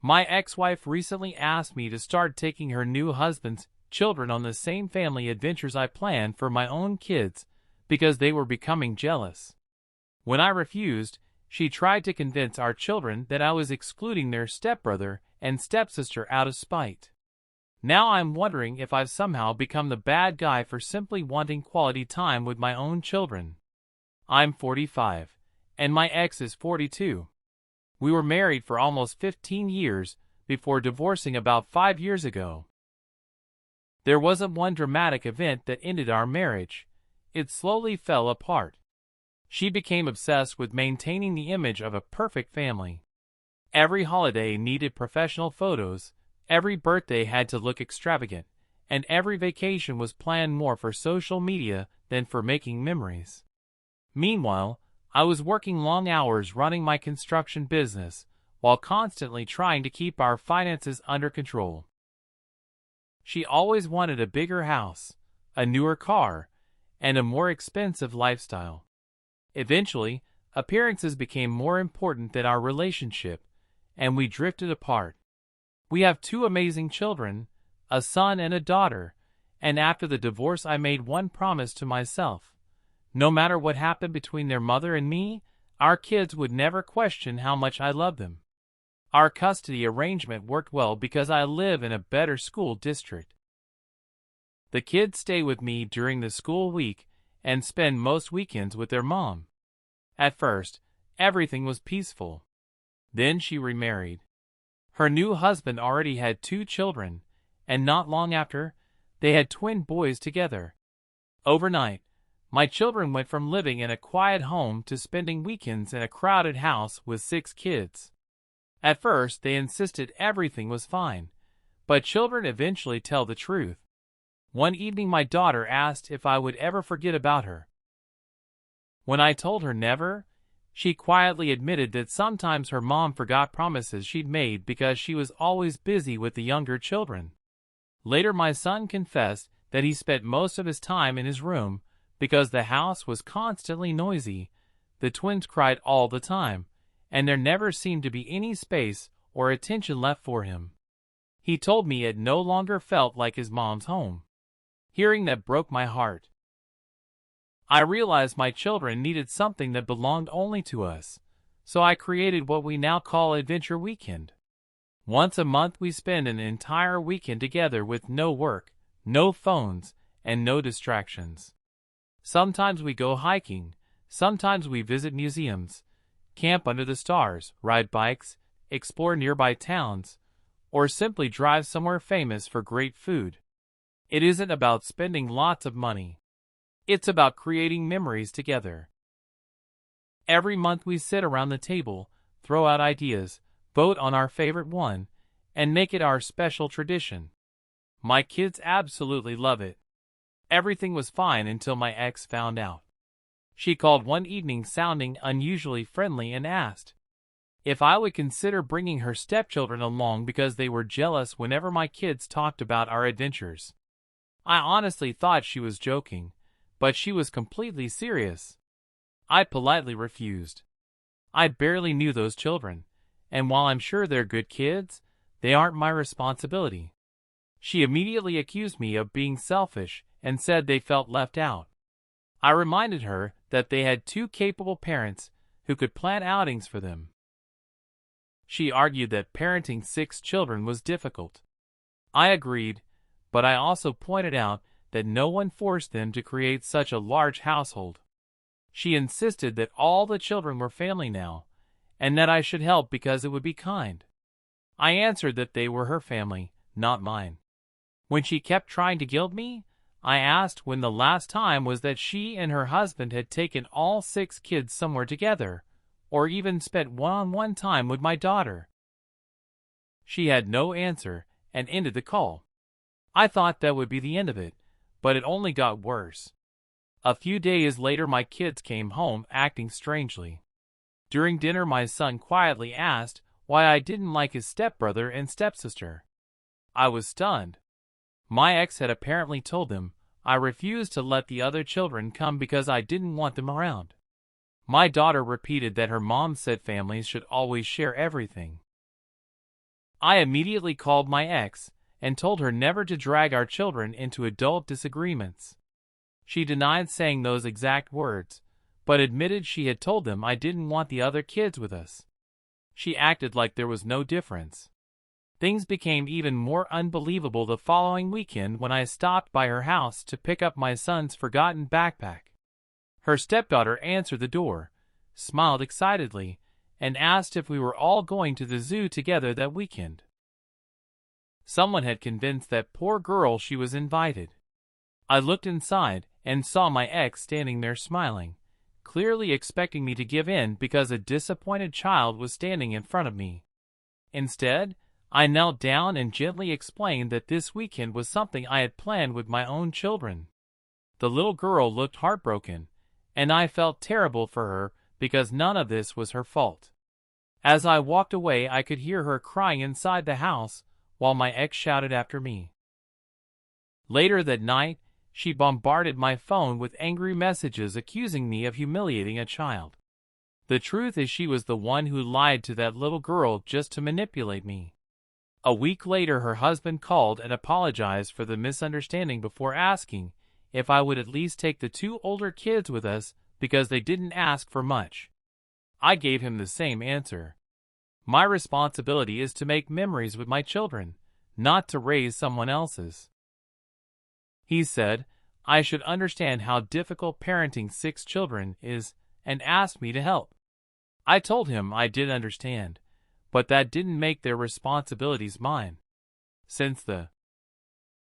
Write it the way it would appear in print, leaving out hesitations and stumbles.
My ex-wife recently asked me to start taking her new husband's children on the same family adventures I planned for my own kids because they were becoming jealous. When I refused, she tried to convince our children that I was excluding their stepbrother and stepsister out of spite. Now I'm wondering if I've somehow become the bad guy for simply wanting quality time with my own children. I'm 45, and my ex is 42. We were married for almost 15 years before divorcing about 5 years ago. There wasn't one dramatic event that ended our marriage. It slowly fell apart. She became obsessed with maintaining the image of a perfect family. Every holiday needed professional photos, every birthday had to look extravagant, and every vacation was planned more for social media than for making memories. Meanwhile, I was working long hours running my construction business, while constantly trying to keep our finances under control. She always wanted a bigger house, a newer car, and a more expensive lifestyle. Eventually, appearances became more important than our relationship, and we drifted apart. We have 2 amazing children, a son and a daughter, and after the divorce I made one promise to myself. No matter what happened between their mother and me, our kids would never question how much I loved them. Our custody arrangement worked well because I live in a better school district. The kids stay with me during the school week and spend most weekends with their mom. At first, everything was peaceful. Then she remarried. Her new husband already had 2 children, and not long after, they had twin boys together. Overnight, my children went from living in a quiet home to spending weekends in a crowded house with 6 kids. At first, they insisted everything was fine, but children eventually tell the truth. One evening my daughter asked if I would ever forget about her. When I told her never, she quietly admitted that sometimes her mom forgot promises she'd made because she was always busy with the younger children. Later my son confessed that he spent most of his time in his room because the house was constantly noisy, the twins cried all the time, and there never seemed to be any space or attention left for him. He told me it no longer felt like his mom's home. Hearing that broke my heart. I realized my children needed something that belonged only to us, so I created what we now call Adventure Weekend. Once a month we spend an entire weekend together with no work, no phones, and no distractions. Sometimes we go hiking, sometimes we visit museums, camp under the stars, ride bikes, explore nearby towns, or simply drive somewhere famous for great food. It isn't about spending lots of money. It's about creating memories together. Every month we sit around the table, throw out ideas, vote on our favorite one, and make it our special tradition. My kids absolutely love it. Everything was fine until my ex found out. She called one evening sounding unusually friendly and asked if I would consider bringing her stepchildren along because they were jealous whenever my kids talked about our adventures. I honestly thought she was joking, but she was completely serious. I politely refused. I barely knew those children, and while I'm sure they're good kids, they aren't my responsibility. She immediately accused me of being selfish and said they felt left out. I reminded her that they had 2 capable parents who could plan outings for them. She argued that parenting 6 children was difficult. I agreed, but I also pointed out that no one forced them to create such a large household. She insisted that all the children were family now, and that I should help because it would be kind. I answered that they were her family, not mine. When she kept trying to guilt me, I asked when the last time was that she and her husband had taken all 6 kids somewhere together, or even spent one-on-one time with my daughter. She had no answer and ended the call. I thought that would be the end of it, but it only got worse. A few days later my kids came home acting strangely. During dinner my son quietly asked why I didn't like his stepbrother and stepsister. I was stunned. My ex had apparently told him I refused to let the other children come because I didn't want them around. My daughter repeated that her mom said families should always share everything. I immediately called my ex and told her never to drag our children into adult disagreements. She denied saying those exact words, but admitted she had told them I didn't want the other kids with us. She acted like there was no difference. Things became even more unbelievable the following weekend when I stopped by her house to pick up my son's forgotten backpack. Her stepdaughter answered the door, smiled excitedly, and asked if we were all going to the zoo together that weekend. Someone had convinced that poor girl she was invited. I looked inside and saw my ex standing there smiling, clearly expecting me to give in because a disappointed child was standing in front of me. Instead, I knelt down and gently explained that this weekend was something I had planned with my own children. The little girl looked heartbroken, and I felt terrible for her because none of this was her fault. As I walked away, I could hear her crying inside the house while my ex shouted after me. Later that night, she bombarded my phone with angry messages accusing me of humiliating a child. The truth is she was the one who lied to that little girl just to manipulate me. A week later, her husband called and apologized for the misunderstanding before asking if I would at least take the 2 older kids with us because they didn't ask for much. I gave him the same answer. My responsibility is to make memories with my children, not to raise someone else's. He said I should understand how difficult parenting 6 children is and asked me to help. I told him I did understand, but that didn't make their responsibilities mine. Since the